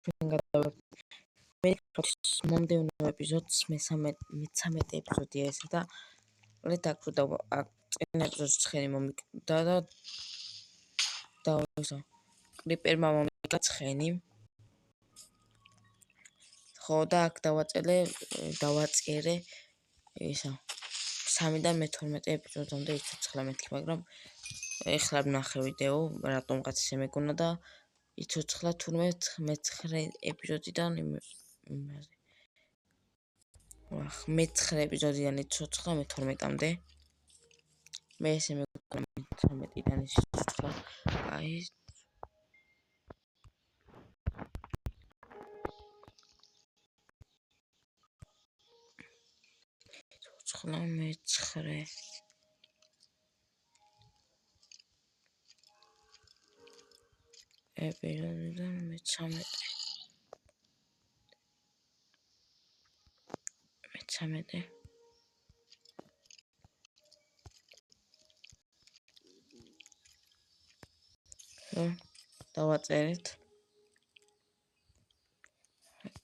Minecraft მომდევნო ეპიზოდს მე-13 ეპიზოდია ესა და რედაქტორ წინა ეპიზოდს ცხენი მომიკდა და ისო კრიპერმა მომიკლა ცხენი. ხო და აქ დავაწერე ისო 3-დან მე-12 ეპიზოდამდე იცოცხლა მეთქი, მაგრამ ეხლა ვნახე ვიდეო, რატომღაც ესე მეგონა და იცოცხლა თურმე მე-9 ეპიზოდიდან იმაზე. მე-9 ეპიზოდიდან იცოცხლა მე-12-მდე. მე ესე მეგონა მე-13-დან იცოცხლა. აი იცოცხლა მე-9 ეპიზოდიდან მე-13 დავაწერეთ.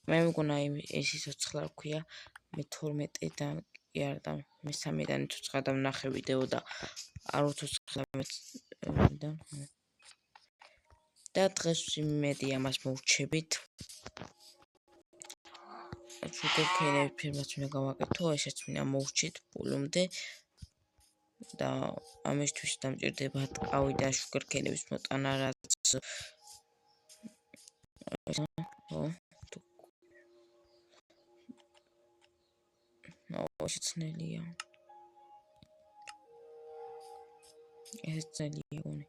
მე მგონა ეს იცოცხლა რქვია მე-12-დან კი არა და მე-3-დან იცოცხლა და ვნახე ვიდეო და არ უცოცხლა მე-3-დან. და დღეს იმედი ამას მოვრჩებით. შუგერქეინების ფირმაც უნდა გავაკეთო, ესეც მინდა მოვრჩით ბოლომდე და ამისთვის დამჭირდება ტყავი და შუგერქეინების მოტანა, რაც ეს ძნელია. ეს ძნელია გონი.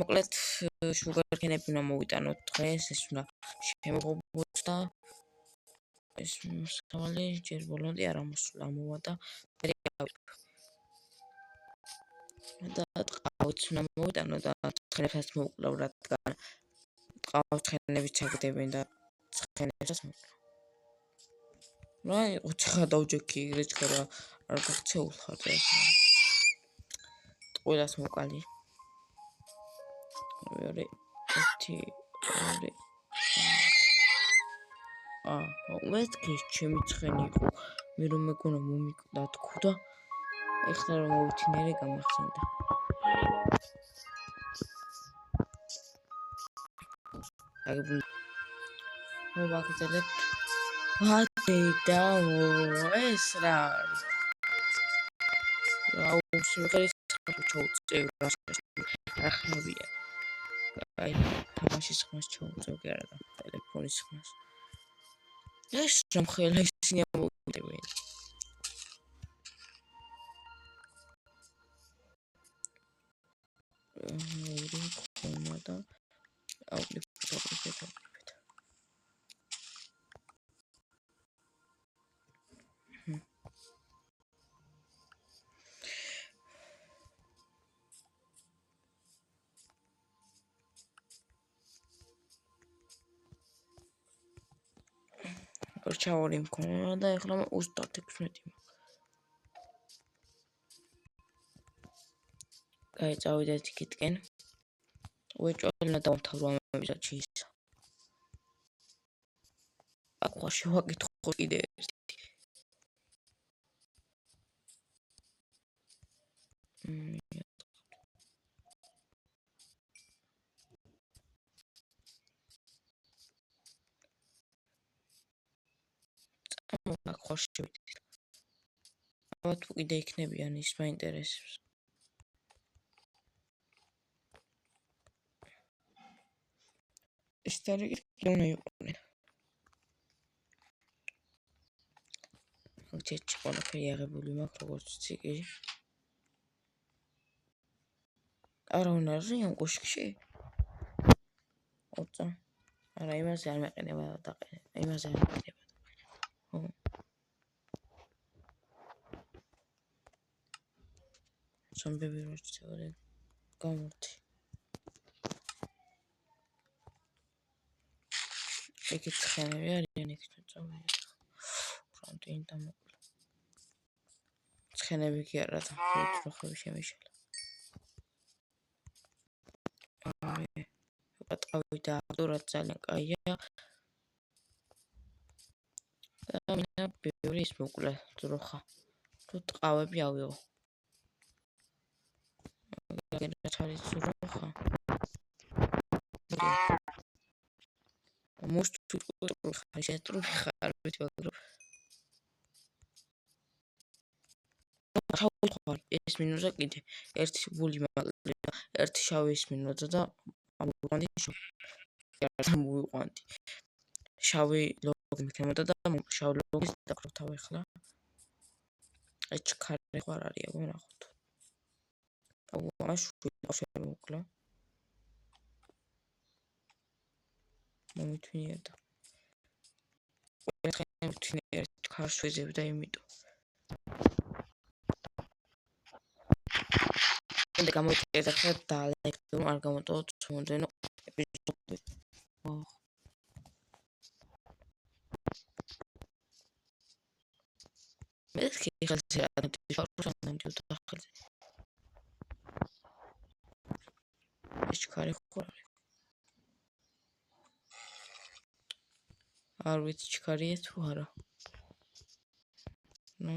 მოკლედ შუგერქეინები უნდა მოვიტანოთ დღეს, ეს უნდა შემოღობოს და ეს მოსავალი ჯერ ბოლომდე არ ამოსულა მოვა და ტყავიც უნდა მოვიტანო და ცხენებსაც მოვკლავ, რადგან ტყავს ცხენები ჩაგდებენ და ცხენებსაც მოვკლავ. რა იყო ცხა დავჯექი ეგრეჩქა რა არ გაქცეულ ხარ და ტყუილას მოკალი. 2 1 2 მეთქი ჩემი ცხენი იყო. მე რომ მეგონა მომიკვდა თქო და ეხლა რომ მოვითინერე გამახსენდა. მოვაგრძელებთ. და ეს რა არის? რა უსიმღერის ჩაუწევ რა ახლებია. აი თამაშის ხმას ჩაუწევ კი არა და ტელეფონის ხმას. ეს სამხელა ისინი ამოვიდებენ. ხომა და აუკლიფეთ. ორჩაური მქონა და ეხლა 36 მაქვს. კაი, წავიდეთ იქითკენ. უეჭველნა დავამთავრო ამ ეპიზოდში ის. აქ ხواشი ვაკითხო კიდე ერთი. აქ ხواشი ვიდით. ალბათ კიდე იქნებიან ის მაინტერესებს. ისტორიკი უნდა იყვნენ. ჩეჩი ყველაფერი აღებული მაქვს როგორც ციკი. არავინ არ არის ამ კოშკში? ოცა. არა, იმაზე არ მეყენება დაყენება. იმაზე არ მეყენება. ხო. ზომბები რო ჩწევენ გამორთი. ეგეთ ცხენები არიან იქ წავიდეთ. ფრონტინ დამოკლა. ცხენები კი არა და უძროხები შემიშალა. ტყავი დააგდო, რაც ძალიან კაია. და მინდა ბევრი ის მოკლა ძროხა. თუ ტყავები ავიღო. რაც არის ძროხა. მუშტური ხარ, შეტრული ხარ, ვიტყვი. ხარ ეს მინუზა კიდე ერთი გული მაკლია, ერთი შავი ის მინუზა და ამოვიყვანდი მოვიყვანდი. შავი ლოგი მქემოდა და შავი ლოგის დაკროთავ ახლა. ეს ჩქარი ხო არ არის, აგო ნახოთ. აუაშვილ მოკლა. მომითვინიერდა. ერთხელ მომითვინიერდა ჩქარს ვიზებდა იმიტომ. და გამოიწერდა ხა დაალექტრო არ გამოტოვოთ მომდენო ეპიზოდი. მე ხალხი ადამიანთა ხალხი. ეს ჩქარი ხო არის? არ ვიცი ჩქარია თუ არა. ნუ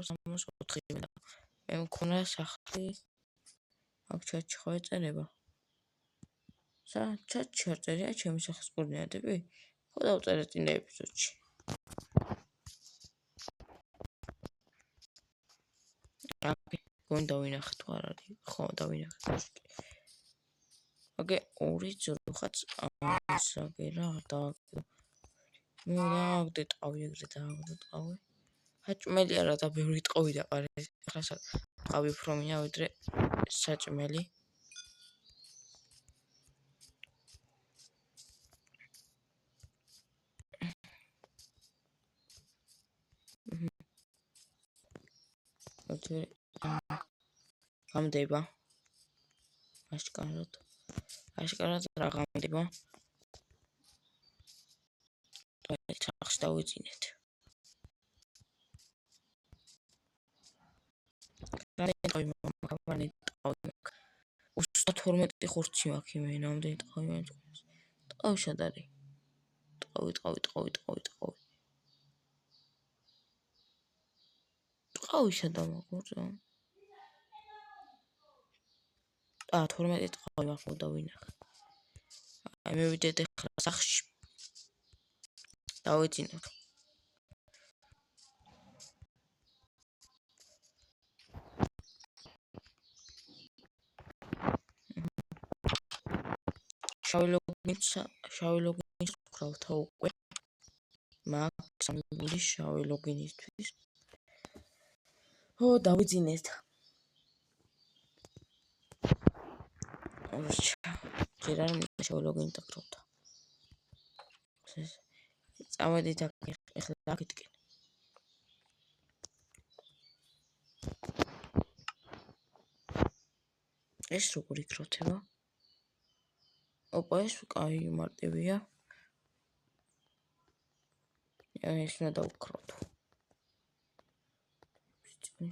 64 მე მქონა სახლი აქ ჩატში ხო ეწერება? ჩატში არ წერია ჩემი სახლის კოორდინატები? ხო დავწერე წინა ეპიზოდში. აკი გონდა ვინახე თუ არ არის? ხო დავინახე. აკი ორი ძროხაც ამისაგერა დააგდო. ნუ დააგდე ტყავი ეგრე დააგდო ტყავი. საჭმელი არა და ბევრი ტყავი დაყარე. ახლა ტყავი უფრო მინდა ვიდრე საჭმელი. გამდება. აშკარად რა გამდება. ჩახს დავიძინეთ. უსტა 12 ხორცი მაქვს მე ნამდვილი ტყავი მაქვს. ტყავი შად არის? ტყავი. ტყავი შად ამოგვწო? 12 ტყავი მაქვს და ვინახე. აი მე ვიდეთ ახლა სახში. დავიძინოთ. შავი ლოგინის ვკრავთა უკვე. მაქვს სამი შავი ლოგინისთვის. ო დავიძინეთ. ჯერ არ მინდა შავი ლოგინი დაკრავდა. წავედით აქ ახლა აქეთკენ. ეს როგორ იქროთება? ოპა ეს კაი მარტივია. ეს უნდა დავკროთ.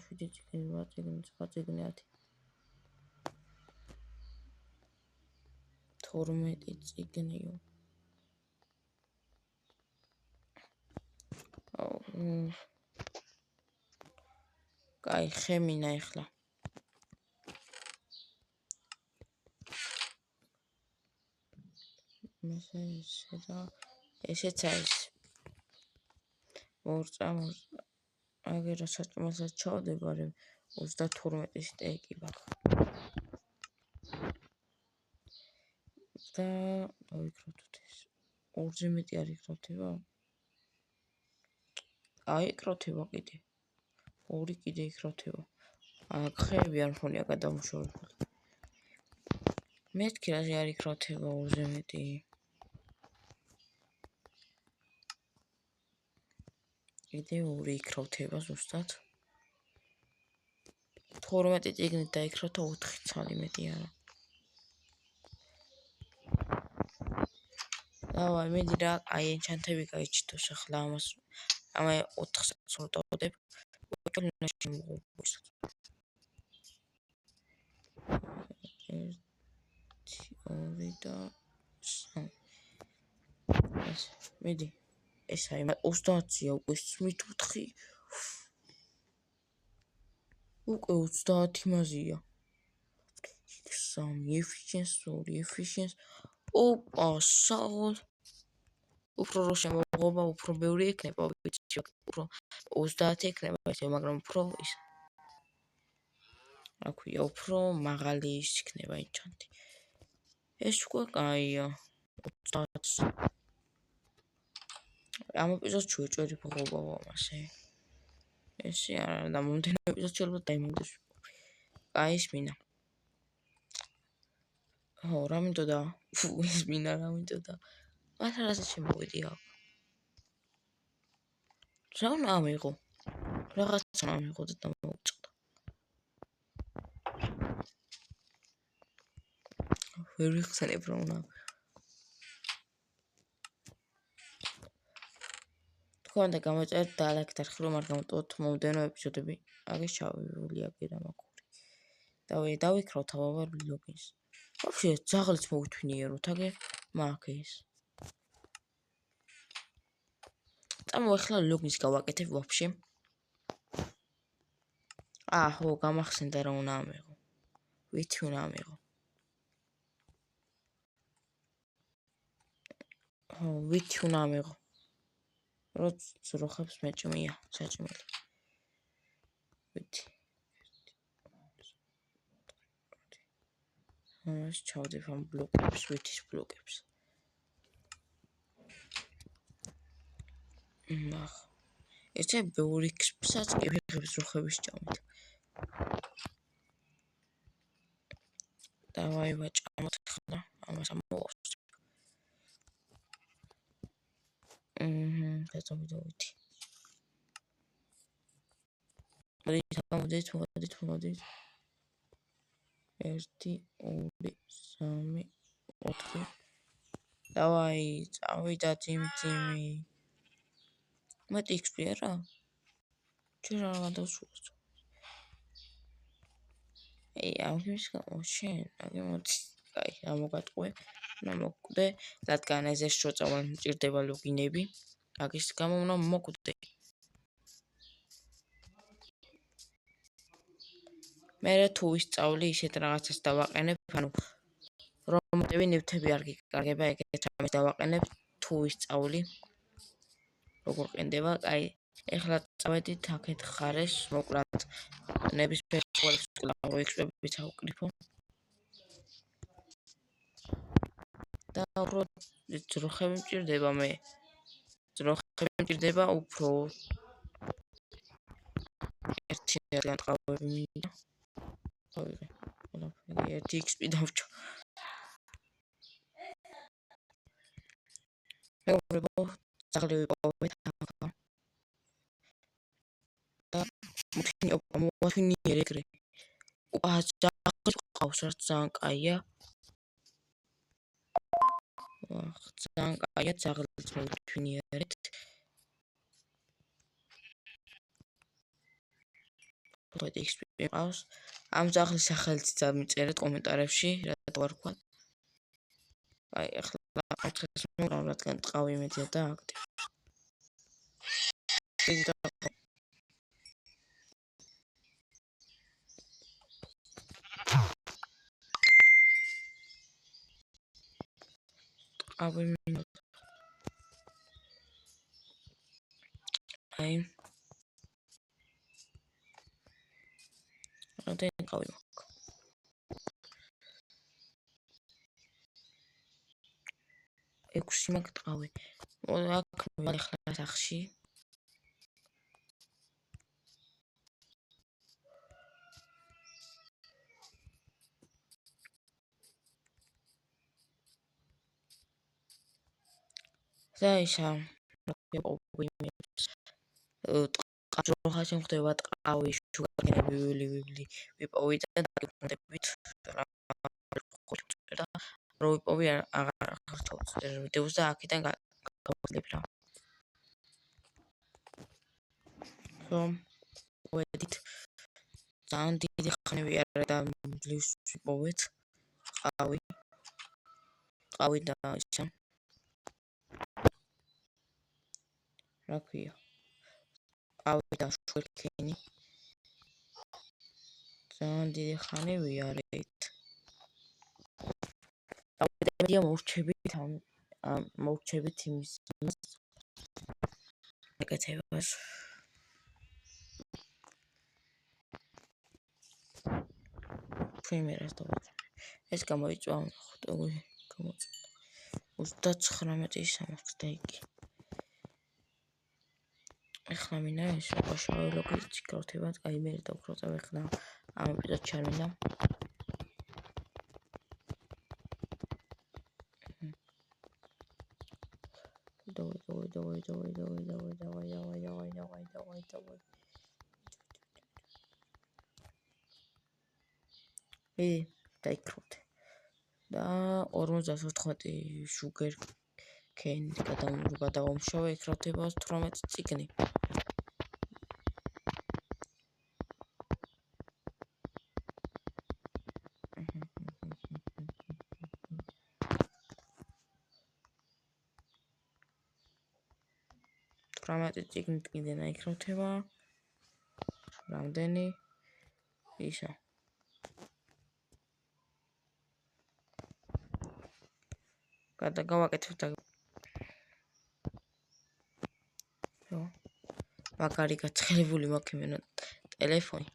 შვიდი წიგნი 8 წიგნი 12 წიგნიო. კაი ხემინა ახლა. ესეც არის. მორწა. აგერა საჭმელსაც ჩავდება, რემ 32 სტეიკი მაქვს. და დავიქროთ ეს. 2-ზე მეტი არ იქროთება? აი იქროთება კიდე. 2 კიდე იქროთება. აქ ხეები არ მქონია გადამუშავებული. მეთქი რაზე არ იქროთება 2-ზე მეტი. კიდე 2 იქროთება ზუსტად. 12 წიგნით დაიქროთა 4 ცალი მეტი არა. დავაი მედი რა აი ენჩანტები გაიჩითოს ახლა ამას. ამაი 4 საათს ვუტოვებ. ელენაში მოგვიყვეს. 1 2 და 3. მიდი. ეს აი 30-ია უკვე მით 4. უკვე 30 მაზია. 3 efficiency 2 efficiency. ოპა, საულ. უფრო რო შემოღობა, უფრო ბევრი ექნება, ვიცი, უფრო 30 ექნება ესე, მაგრამ უფრო ის. რა ქვია, უფრო მაღალი ის იქნება enchant-ი. ეს უკვე კაია. 30. ამ ეპიზოდში ვეჭვერი ფოღობა ამასე. ესე არა, და მომდენო ეპიზოდში ალბათ დაიმონდეს. აი ის მინა. ხო, რა მინდოდა? ის მინა რა მინდოდა? მართლა რასაც შემოვიდი აქ. რა უნდა ამიღო? რაღაცა ამიღო და დამოუწყდა. ვერ ვიხსენებ რა უნდა. თქვენ და გამოწერეთ და ლაიქით არხი რომ არ გამოტოვოთ მომდენო ეპიზოდები. აგეს ჩავივული აკირა მაგური. დავიქრავთ ავარ ლოგინს. ვაფშე ძაღლიც მოვთვინიეროთ აგე მაგეს. წამოახლა ლოგინს გავაკეთებ ვაფშე. ხო, გამახსენდა რა უნდა ამიღო. ვითი უნდა ამიღო. ხო, ვითი უნდა ამიღო. როც როხებს მეჭმია, საჭმელი. ვითი. ამას ჩავდებ ამ ბლოკებს, ვითის ბლოკებს. ესე ბევრი XP-საც კი ვიღებს როხების ჭამით. დავაი ვაჭამოთ ხლა, ამას ამოვავს. გადავიდეთ. მოდით. 1 2 3 4. დავაი, წავიდა ძიმ. მეტი XP არა? ჯერ არ გადავსულოთ. ამის გამო აგე მოდი. კაი, ამოგატყვე. მოკვდე, რადგან ეს შოწავალ მჭირდება ლოგინები. აგის გამო უნდა მოკვდე. მე თუ ვისწავლი ისეთ რაღაცას დავაყენებ, ანუ რომები ნივთები არ გიკარგება, ეგეთ რამეს დავაყენებ თუ ვისწავლი. როგორ ყენდება, კაი, ეხლა წავედით აქეთ ხარეს, მოკლედ ნებისმიერ ყველს რო XP-ით ავკრიფო. და უფრო ძროხები მჭირდება მე. ძროხები მჭირდება უფრო. ერთი რადგან ტყავები მინდა. ავიღე. ერთი XP დავჭო. მეუბნებო, ძაღლი ვიპოვეთ ახლა. და მოთვინიერე ეგრე. ძაღლი ყავს, რაც ძალიან კაია. ძალიან კაია ძაღლიც მოვთვინიერეთ. ფოტოდი XP ყავს. ამ ძაღლის სახელიც დამიწერეთ კომენტარებში, რა დავარქვა. აი, ახლა ათხეს მოვრავ, რადგან ტყავი მედია და აქტივ. ტყავი მინდა. აი. რამდენი ტყავი მაქვს? 6 მაქვს ტყავი. აქ მოვარ ახლა სახში. დაიშა. ყაჭროხა შემხდება ტყავი, შუგარკენები, ვიბლი, ვიპოვით და დაგიბრუნდებით. და რო ვიპოვი აღარ ხართავთ ვიდეოს და აქედან გავაკეთებ რა. ხო. მოვედით. ძალიან დიდი ხანი ვიარე და ლივს ვიპოვეთ. ყავი და ისა. რა ქვია? ყავი და შურქენი. ძალიან დიდი ხანი ვიარეთ. დავიდე მოვრჩებით იმის ეკეთებას. პრიმერას დავუძე. ეს გამოიწვა 39-60 ეხლა მინდა ეს შავი ლოგით ჩიქროთება, აი მე დავქროწევ ეხლა ამ ეპიზოდში არ მინდა. დაიქროთე და 54 შუგერ კენი გადავამშავე ეკროთება 18 წიგნი. წიგნით კიდე ნაიქროთება. რამდენი? ისა. გავაკეთებ და მაგარი გაცხელებული მაქვს იმენა ტელეფონი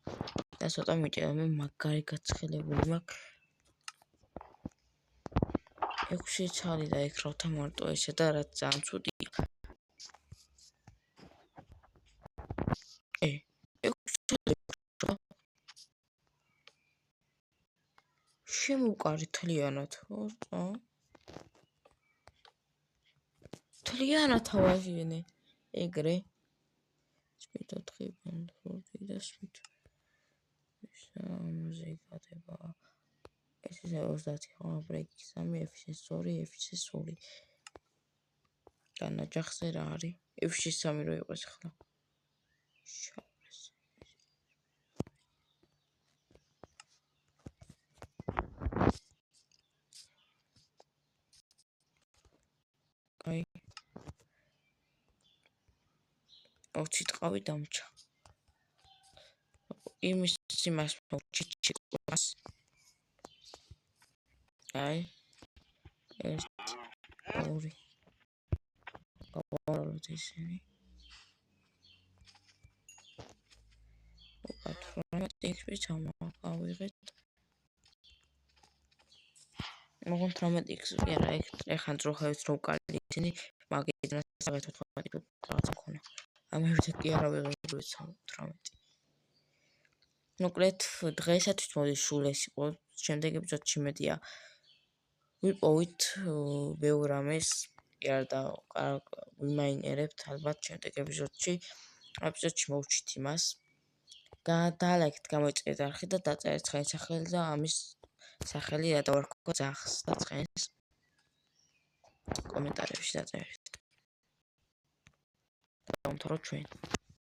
და ცოტა მიჭირა მე მაგარი გაცხელებული მაქვს 6 ცალი დაიქროთა მარტო ესე და რაც ძალიან ცუდია შემოვყარი თლიანად თლიანად ავაჟინე ეგრე Spitotħibben da spit. Amazing għateba. Esi se użdati ħana break sami efxissori. Għanna ġaxserari. Efxissami roj għasħla. Xabres. Aj. Oċi tqawi damċa. Imis simas moċiċi qas. Aj. Ori. Għawara l-tisini. U għatfrona t-tikx biċama għawi għet. Mħon tramet x jara eħan troħħa kalli magħidna s-sabetu t-għadibu t-għazakuna. Għam ħirġek jara wieħed tramet. Nuklet f'dħejsat t-modi xulesi u ċemdeg bġot ċimedija. Wipowit bewrames jarda wimajn ereb talbat ċemdeg bġotċi għabġotċi mawċiti mas. Dalekt გამოიწეთ არხი და დაწერეთ ცხენის სახელი და ამის სახელი გადავარქვა ძაღლს და ცხენის კომენტარებში დაწერეთ. დავამთავროთ ჩვენ.